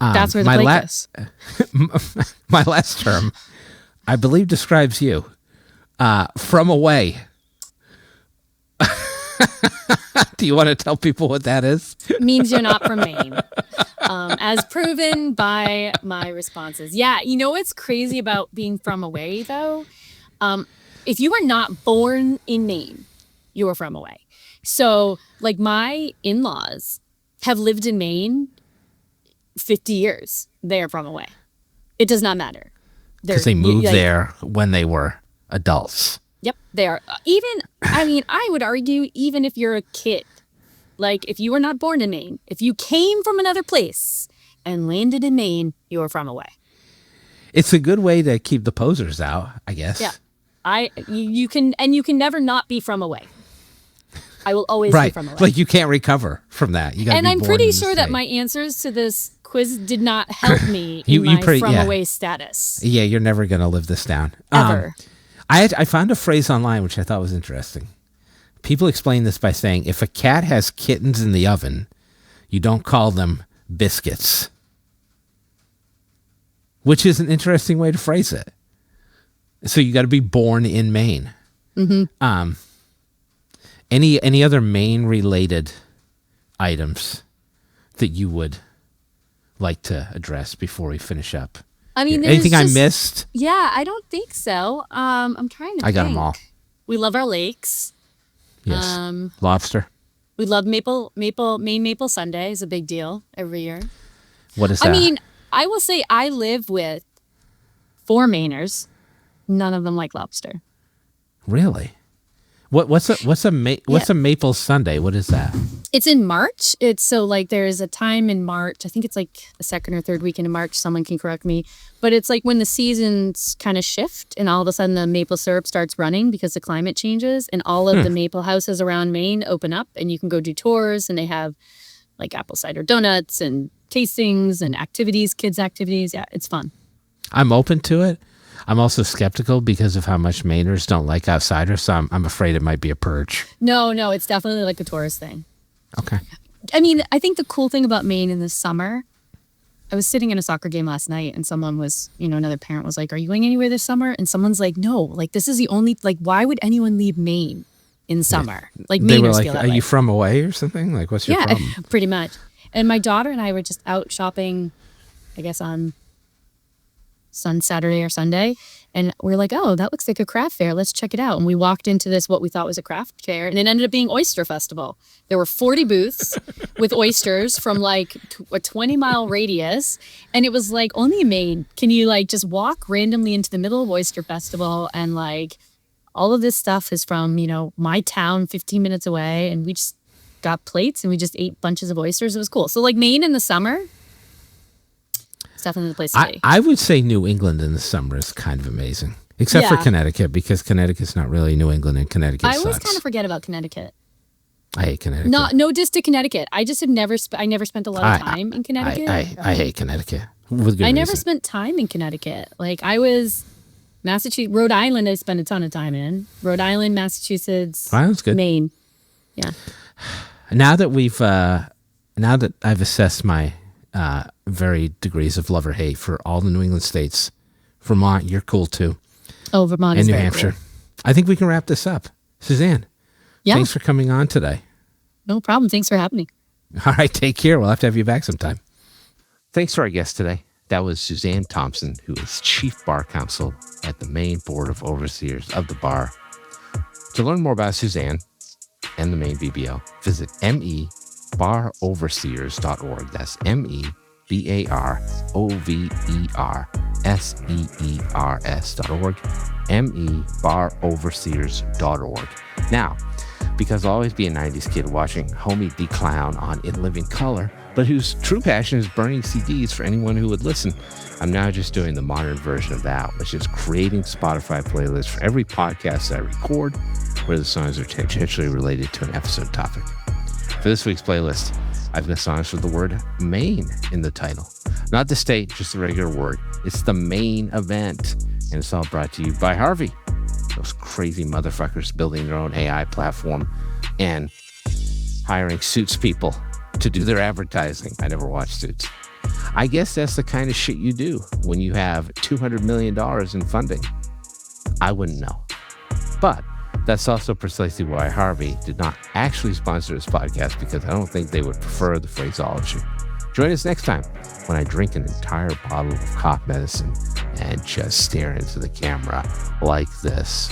S2: that's where the plate is.
S1: My last term, I believe, describes you from away. Do you want to tell people what that is?
S2: Means you're not from Maine. As proven by my responses. Yeah, you know what's crazy about being from away, though? If you are not born in Maine, you are from away. So, like, my in-laws have lived in Maine 50 years. They are from away. It does not matter.
S1: Because they moved there when they were adults.
S2: Yep, they are. I would argue, even if you're a kid, like if you were not born in Maine, if you came from another place and landed in Maine, you are from away.
S1: It's a good way to keep the posers out, I guess.
S2: Yeah, you can never not be from away. I will always be from away.
S1: Like you can't recover from that. You gotta
S2: and
S1: be
S2: I'm
S1: born
S2: pretty
S1: in the
S2: sure that
S1: state.
S2: my answers to this quiz did not help me in my from away status.
S1: Yeah, you're never gonna live this down
S2: ever.
S1: I found a phrase online which I thought was interesting. People explain this by saying, if a cat has kittens in the oven, you don't call them biscuits. Which is an interesting way to phrase it. So you got to be born in Maine. Mm-hmm. Any other Maine-related items that you would like to address before we finish up?
S2: I mean,
S1: anything I missed?
S2: Yeah, I don't think so. I'm trying to think.
S1: I got them all.
S2: We love our lakes.
S1: Yes. Lobster.
S2: We love Maine Maple Sunday is a big deal every year.
S1: What is that?
S2: I mean, I will say I live with 4 Mainers. None of them like lobster.
S1: Really? What's a Maple Sunday? What is that?
S2: It's in March. It's so like there's a time in March. I think it's like the second or third weekend in March. Someone can correct me. But it's like when the seasons kind of shift and all of a sudden the maple syrup starts running because the climate changes and all of the maple houses around Maine open up and you can go do tours and they have like apple cider donuts and tastings and activities, kids activities. Yeah, it's fun.
S1: I'm open to it. I'm also skeptical because of how much Mainers don't like outsiders, so I'm afraid it might be a purge.
S2: No, it's definitely like a tourist thing.
S1: Okay.
S2: I mean, I think the cool thing about Maine in the summer, I was sitting in a soccer game last night and someone was, another parent was like, are you going anywhere this summer? And someone's like, no, like this is the only, like, why would anyone leave Maine in summer? Yeah. Like
S1: they
S2: Mainers
S1: were like,
S2: feel that
S1: are
S2: way.
S1: you from away or something? Like, what's your problem?
S2: Yeah, pretty much. And my daughter and I were just out shopping, I guess on Saturday or Sunday. And we're like, oh, that looks like a craft fair. Let's check it out. And we walked into this, what we thought was a craft fair. And it ended up being Oyster Festival. There were 40 booths with oysters from like a 20-mile radius. And it was like, only in Maine can you like just walk randomly into the middle of Oyster Festival. And like all of this stuff is from, my town 15 minutes away. And we just got plates and we just ate bunches of oysters. It was cool. So like Maine in the summer, it's definitely the place to be.
S1: I would say New England in the summer is kind of amazing, except for Connecticut, because Connecticut's not really New England, and Connecticut
S2: I always
S1: sucks.
S2: kind of forget about Connecticut.
S1: I hate Connecticut.
S2: No diss to Connecticut. I just have never spent a lot of time in Connecticut.
S1: I hate Connecticut. With good
S2: I never
S1: reason.
S2: spent time in Connecticut. Like I was Massachusetts, Rhode Island. I spent a ton of time in Rhode Island, Massachusetts,
S1: That's good.
S2: Maine. Yeah.
S1: Now that I've assessed my very degrees of love or hate for all the New England states, Vermont, you're cool too.
S2: Oh, Vermont
S1: and
S2: is
S1: New
S2: very
S1: Hampshire.
S2: cool.
S1: I think we can wrap this up. Suzanne,
S2: Yeah.
S1: thanks for coming on today.
S2: No problem. Thanks for having me.
S1: All right, take care. We'll have to have you back sometime. Thanks to our guest today. That was Suzanne Thompson, who is Chief Bar Counsel at the Maine Board of Overseers of the Bar. To learn more about Suzanne and the Maine BBO, visit mebaroverseers.org. That's mebaroverseers.org. mebaroverseers.org. Now, because I'll always be a 90s kid watching Homie de-clown on In Living Color, but whose true passion is burning CDs for anyone who would listen, I'm now just doing the modern version of that, which is creating Spotify playlists for every podcast I record where the songs are tangentially related to an episode topic. For this week's playlist, I've got songs with the word Maine in the title. Not the state, just the regular word. It's the Maine event, and it's all brought to you by Harvey. Those crazy motherfuckers building their own AI platform and hiring Suits people to do their advertising. I never watched Suits. I guess that's the kind of shit you do when you have $200 million in funding. I wouldn't know. But that's also precisely why Harvey did not actually sponsor this podcast, because I don't think they would prefer the phraseology. Join us next time when I drink an entire bottle of cough medicine and just stare into the camera like this.